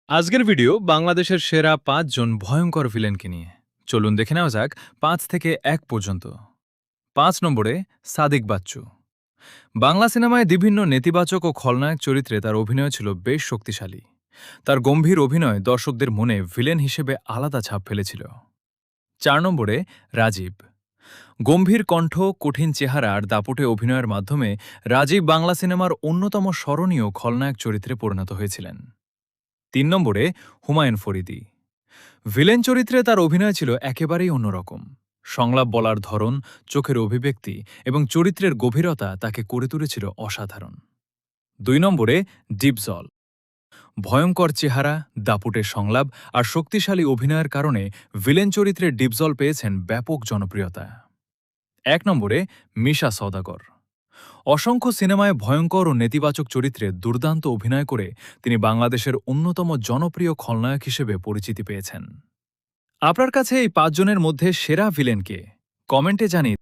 আজকের ভিডিও বাংলাদেশের সেরা ৫ জন ভয়ঙ্কর ভিলেনকে নিয়ে। চলুন দেখে নেওয়া যাক ৫ থেকে ১ পর্যন্ত। ৫ নম্বরে সাদিক বাচ্চু। বাংলা সিনেমায় বিভিন্ন নেতিবাচক ও খলনায়ক চরিত্রে তার অভিনয় ছিল বেশ শক্তিশালী। তার গম্ভীর অভিনয় দর্শকদের মনে ভিলেন হিসেবে আলাদা ছাপ ফেলেছিল। ৪ নম্বরে রাজীব। গম্ভীর কণ্ঠ, কঠিন চেহারা আর দাপুটে অভিনয়ের মাধ্যমে রাজীব বাংলা সিনেমার অন্যতম স্মরণীয় খলনায়ক চরিত্রে পরিণত হয়েছিলেন। ৩ নম্বরে হুমায়ুন ফরিদী। ভিলেন চরিত্রে তার অভিনয় ছিল একেবারেই অন্যরকম। সংলাপ বলার ধরন, চোখের অভিব্যক্তি এবং চরিত্রের গভীরতা তাকে করে তুলেছিল অসাধারণ। ২ নম্বরে ডিপজল। ভয়ঙ্কর চেহারা, দাপুটে সংলাপ আর শক্তিশালী অভিনয়ের কারণে ভিলেন চরিত্রে ডিপজল পেয়েছেন ব্যাপক জনপ্রিয়তা। ১ নম্বরে মিশা সওদাগর। অসংখ্য সিনেমায় ভয়ঙ্কর ও নেতিবাচক চরিত্রে দুর্দান্ত অভিনয় করে তিনি বাংলাদেশের অন্যতম জনপ্রিয় খলনায়ক হিসেবে পরিচিতি পেয়েছেন। আপনার কাছে এই ৫ জনের মধ্যে সেরা ভিলেন কে? কমেন্টে জানিয়ে